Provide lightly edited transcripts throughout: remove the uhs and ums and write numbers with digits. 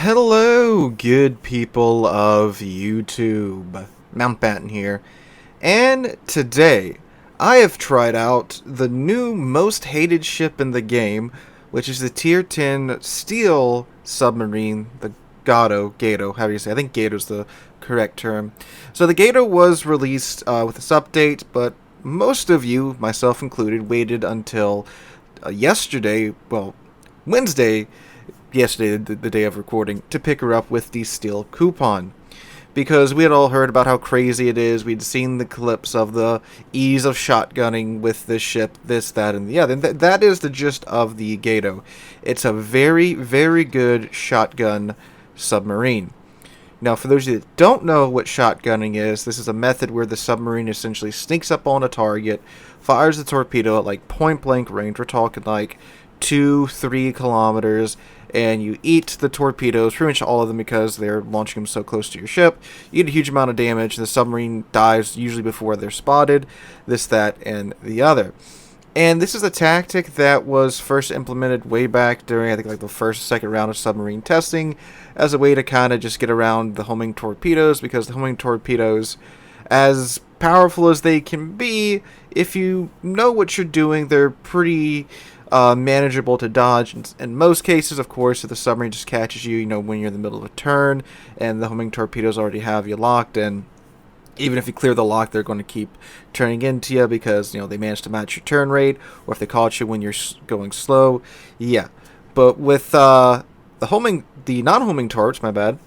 Hello, good people of YouTube. Mountbatten here, and today I have tried out the new most hated ship in the game, which is the Tier 10 Steel submarine, the Gato, however you say. I think Gato is the correct term. So the Gato was released with this update, but most of you, myself included, waited until yesterday, well, Wednesday, yesterday, the day of recording, to pick her up with the steel coupon. Because we had all heard about how crazy it is. We'd seen the clips of the ease of shotgunning with this ship, this, that, and the other. And that is the gist of the Gato. It's a very, very good shotgun submarine. Now, for those of you that don't know what shotgunning is, this is a method where the submarine essentially sneaks up on a target, fires the torpedo at like point blank range. We're talking like 2-3 kilometers, and you eat the torpedoes, pretty much all of them, because they're launching them so close to your ship. You get a huge amount of damage. The submarine dies usually before they're spotted. This, that, and the other. And this is a tactic that was first implemented way back during, I think, like the first or second round of submarine testing, as a way to kind of just get around the homing torpedoes, because the homing torpedoes, as powerful as they can be, if you know what you're doing, they're pretty manageable to dodge. In most cases, of course, if the submarine just catches you, when you're in the middle of a turn and the homing torpedoes already have you locked, and even if you clear the lock, they're going to keep turning into you because, they managed to match your turn rate, or if they caught you when you're going slow. Yeah. But with the non-homing torps, my bad,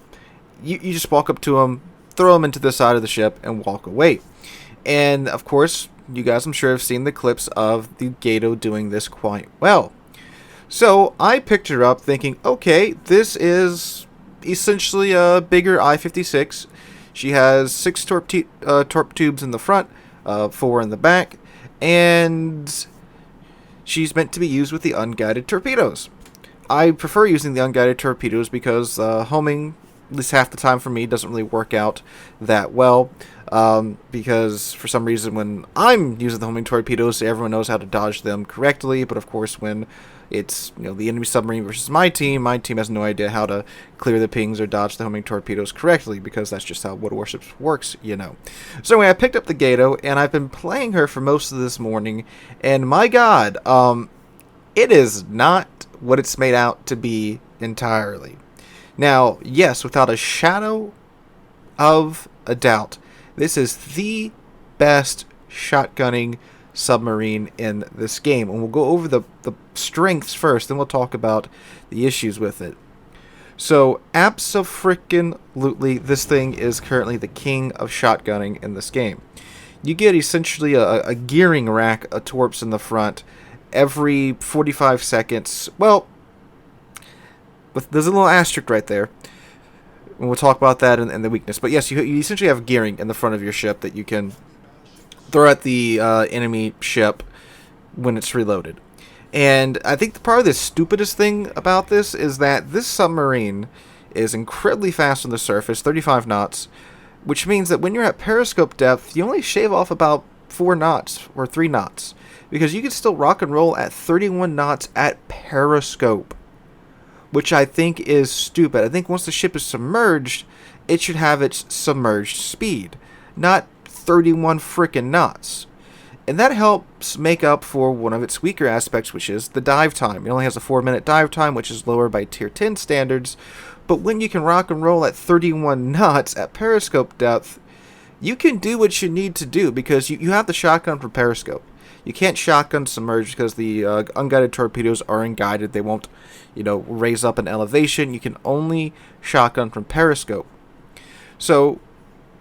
you just walk up to them, throw them into the side of the ship, and walk away. And, of course, you guys, I'm sure, have seen the clips of the Gato doing this quite well. So I picked her up thinking, okay, this is essentially a bigger I-56. She has 6 torp tubes in the front, 4 in the back, and she's meant to be used with the unguided torpedoes. I prefer using the unguided torpedoes because homing, at least half the time for me, doesn't really work out that well. Because for some reason when I'm using the homing torpedoes, everyone knows how to dodge them correctly. But of course, when it's the enemy submarine versus my team has no idea how to clear the pings or dodge the homing torpedoes correctly, because that's just how Warships works. So anyway, I picked up the Gato, and I've been playing her for most of this morning, and my God, it is not what it's made out to be entirely. Now, yes, without a shadow of a doubt, this is the best shotgunning submarine in this game. And we'll go over the strengths first, then we'll talk about the issues with it. So, abso-frickin-lutely, this thing is currently the king of shotgunning in this game. You get essentially a gearing rack of torps in the front every 45 seconds. Well, there's a little asterisk right there. And we'll talk about that and the weakness. But yes, you essentially have gearing in the front of your ship that you can throw at the enemy ship when it's reloaded. And I think probably the stupidest thing about this is that this submarine is incredibly fast on the surface, 35 knots, which means that when you're at periscope depth, you only shave off about 4 knots or 3 knots, because you can still rock and roll at 31 knots at periscope, which I think is stupid. I think once the ship is submerged, it should have its submerged speed, not 31 frickin' knots. And that helps make up for one of its weaker aspects, which is the dive time. It only has a 4-minute dive time, which is lower by Tier 10 standards. But when you can rock and roll at 31 knots at periscope depth, you can do what you need to do, because you have the shotgun for periscope. You can't shotgun submerged because the unguided torpedoes are unguided. They won't, raise up an elevation. You can only shotgun from periscope. So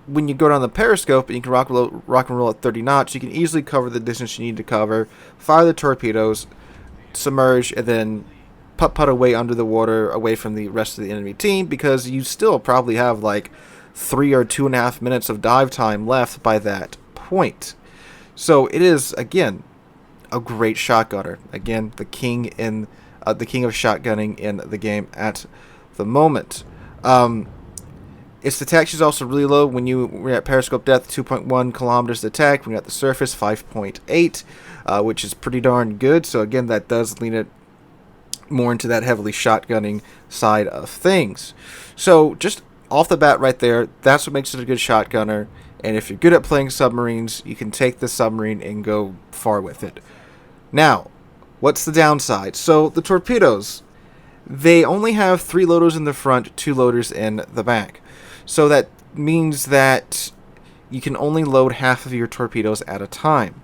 when you go down the periscope and you can rock and roll at 30 knots, you can easily cover the distance you need to cover, fire the torpedoes, submerge, and then putt away under the water, away from the rest of the enemy team, because you still probably have like 3 or 2.5 minutes of dive time left by that point. So it is, again, a great shotgunner. Again, the king of shotgunning in the game at the moment. Its detection is also really low. When you're at periscope depth, 2.1 kilometers detect. When you're at the surface, 5.8, which is pretty darn good. So again, that does lean it more into that heavily shotgunning side of things. So just off the bat right there, that's what makes it a good shotgunner. And if you're good at playing submarines, you can take the submarine and go far with it. Now, what's the downside? So the torpedoes, they only have 3 loaders in the front, 2 loaders in the back. So that means that you can only load half of your torpedoes at a time.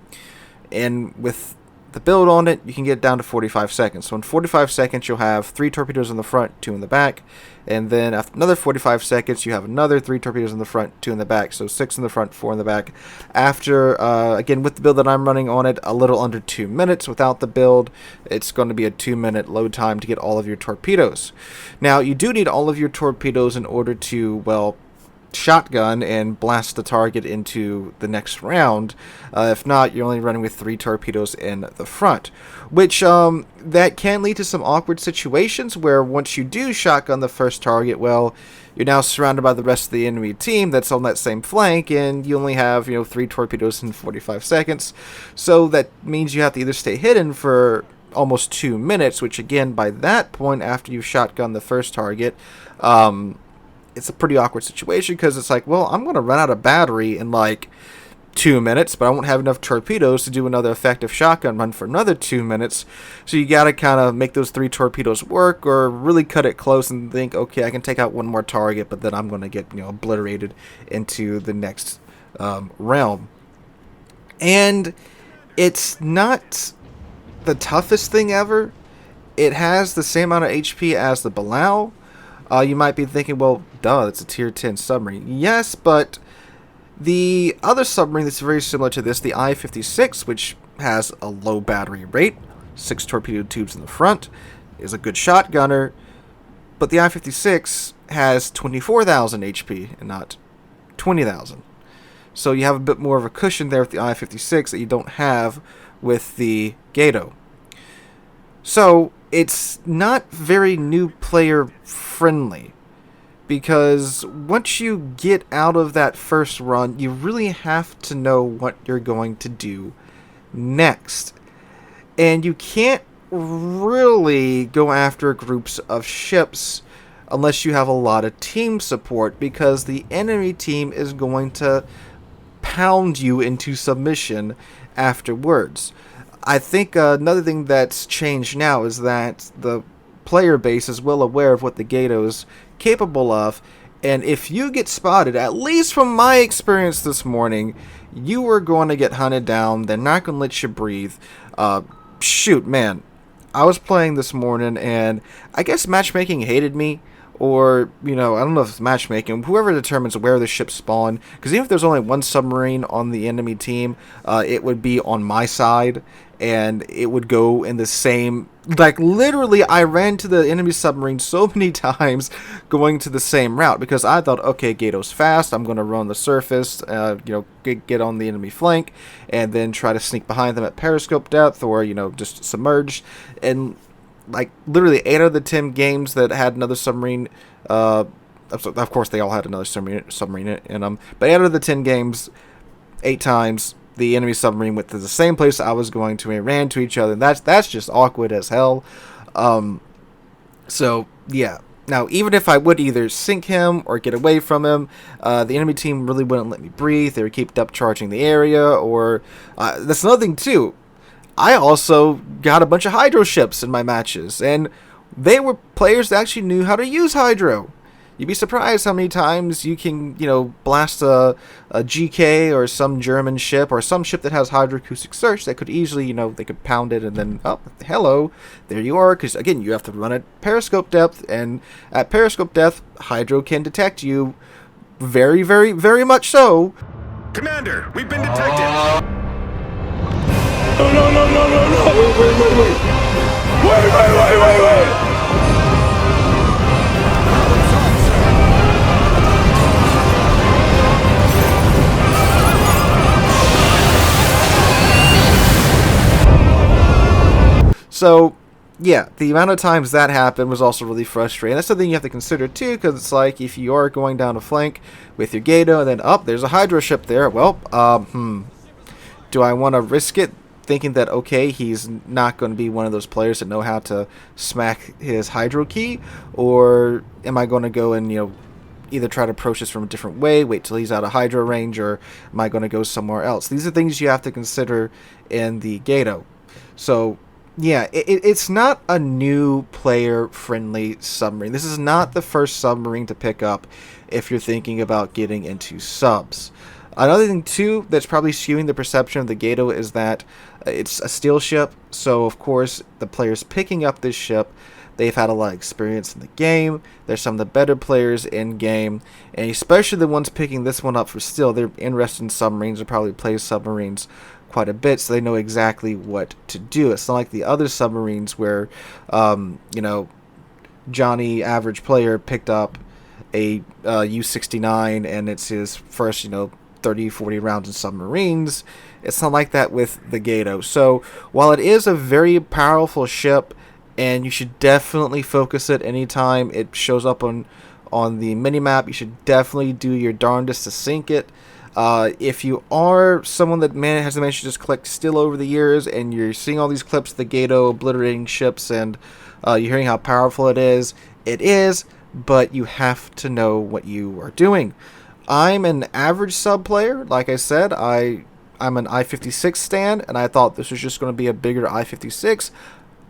And with the build on it, you can get down to 45 seconds. So in 45 seconds, you'll have 3 torpedoes in the front, 2 in the back. And then after another 45 seconds, you have another 3 torpedoes in the front, 2 in the back. So 6 in the front, 4 in the back. After, again, with the build that I'm running on it, a little under 2 minutes. Without the build, it's going to be a 2-minute load time to get all of your torpedoes. Now, you do need all of your torpedoes in order to, well, shotgun and blast the target into the next round. If not, you're only running with 3 torpedoes in the front, which that can lead to some awkward situations where once you do shotgun the first target, well, you're now surrounded by the rest of the enemy team that's on that same flank, and you only have 3 torpedoes in 45 seconds. So that means you have to either stay hidden for almost 2 minutes, which again, by that point, after you've shotgunned the first target, it's a pretty awkward situation because it's like, well, I'm going to run out of battery in like 2 minutes, but I won't have enough torpedoes to do another effective shotgun run for another 2 minutes. So you got to kind of make those 3 torpedoes work, or really cut it close and think, okay, I can take out one more target, but then I'm going to get obliterated into the next realm. And it's not the toughest thing ever. It has the same amount of HP as the Belau. You might be thinking, well, duh, it's a tier 10 submarine. Yes, but the other submarine that's very similar to this, the I-56, which has a low battery rate, 6 torpedo tubes in the front, is a good shotgunner, but the I-56 has 24,000 HP and not 20,000. So you have a bit more of a cushion there with the I-56 that you don't have with the Gato. So it's not very new player friendly, because once you get out of that first run, you really have to know what you're going to do next. And you can't really go after groups of ships unless you have a lot of team support, because the enemy team is going to pound you into submission afterwards. I think another thing that's changed now is that the player base is well aware of what the Gato is capable of, and if you get spotted, at least from my experience this morning, you are going to get hunted down. They're not going to let you breathe. Shoot, man, I was playing this morning, and I guess Matchmaking hated me, or, I don't know if it's Matchmaking, whoever determines where the ships spawn, because even if there's only one submarine on the enemy team, it would be on my side, and it would go in the same, like, literally, I ran to the enemy submarine so many times going to the same route, because I thought, okay, Gato's fast, I'm going to run the surface, get on the enemy flank, and then try to sneak behind them at periscope depth, or, just submerge, and like literally 8 out of the 10 games that had another submarine, of course they all had another submarine in them, but 8 out of the 10 games, 8 times, the enemy submarine went to the same place I was going to and ran to each other. That's just awkward as hell. So yeah. Now, even if I would either sink him or get away from him, the enemy team really wouldn't let me breathe. They would keep depth charging the area, or that's another thing too. I also got a bunch of hydro ships in my matches, and they were players that actually knew how to use hydro. You'd be surprised how many times you can, blast a GK or some German ship or some ship that has hydroacoustic search that could easily, they could pound it and then, oh, hello, there you are. Because, again, you have to run at periscope depth, and at periscope depth, hydro can detect you very, very, very much so. Commander, we've been detected. No, no, no, no, no, no. Wait. So, yeah, the amount of times that happened was also really frustrating. That's something you have to consider, too, because it's like, if you are going down a flank with your Gato, and then, there's a hydro ship there, well, do I want to risk it? thinking that, okay, he's not going to be one of those players that know how to smack his hydro key, or am I going to go and, either try to approach this from a different way, wait till he's out of hydro range, or am I going to go somewhere else? These are things you have to consider in the Gato. So, yeah, it's not a new player-friendly submarine. This is not the first submarine to pick up if you're thinking about getting into subs. Another thing, too, that's probably skewing the perception of the Gato is that it's a steel ship. So, of course, the players picking up this ship, they've had a lot of experience in the game. They're some of the better players in game. And especially the ones picking this one up for steel, they're interested in submarines or probably play submarines quite a bit, so they know exactly what to do. It's not like the other submarines where, Johnny, average player, picked up a U-69 and it's his first, 30, 40 rounds in submarines. It's not like that with the Gato. So while it is a very powerful ship, and you should definitely focus it anytime it shows up on the minimap, you should definitely do your darndest to sink it. If you are someone that has managed to just collect steel over the years and you're seeing all these clips of the Gato obliterating ships and you're hearing how powerful it is, but you have to know what you are doing. I'm an average sub player. Like I said, I'm an I-56 stan, and I thought this was just going to be a bigger I-56.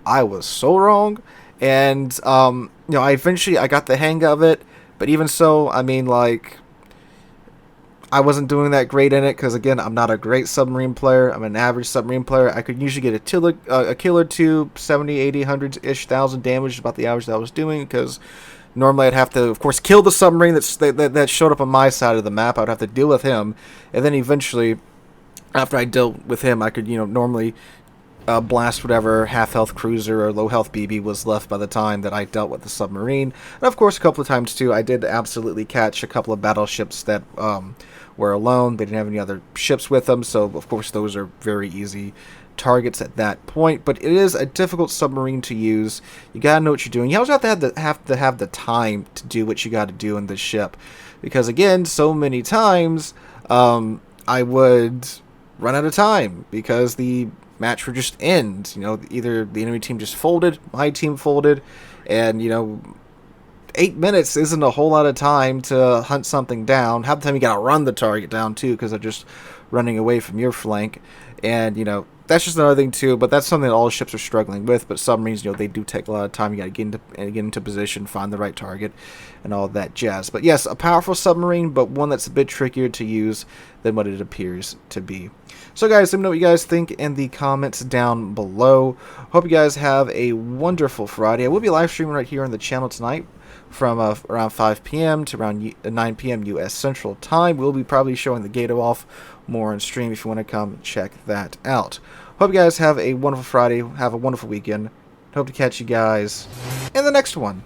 I was so wrong. And, I got the hang of it, but even so, I wasn't doing that great in it because, again, I'm not a great submarine player. I'm an average submarine player. I could usually get a kill or two, 70, 80, 100-ish thousand damage is about the average that I was doing, because normally I'd have to, of course, kill the submarine that showed up on my side of the map. I'd have to deal with him, and then eventually, after I dealt with him, I could, normally blast whatever half-health cruiser or low-health BB was left by the time that I dealt with the submarine. And, of course, a couple of times, too, I did absolutely catch a couple of battleships that were alone. They didn't have any other ships with them, so, of course, those are very easy targets at that point. But it is a difficult submarine to use. You gotta know what you're doing. You also have to have the time to do what you got to do in this ship, because, again, so many times I would run out of time because the match would just end. Either the enemy team just folded, my team folded, and 8 minutes isn't a whole lot of time to hunt something down. Half the time you gotta run the target down too, because they're just running away from your flank. And that's just another thing too. But that's something that all ships are struggling with. But submarines, they do take a lot of time. You gotta get into position, find the right target, and all that jazz. But yes, a powerful submarine, but one that's a bit trickier to use than what it appears to be. So guys, let me know what you guys think in the comments down below. Hope you guys have a wonderful Friday. I will be live streaming right here on the channel tonight from around 5 p.m. to around 9 p.m. U.S. Central Time. We'll be probably showing the Gato off more on stream if you want to come check that out. Hope you guys have a wonderful Friday. Have a wonderful weekend. Hope to catch you guys in the next one.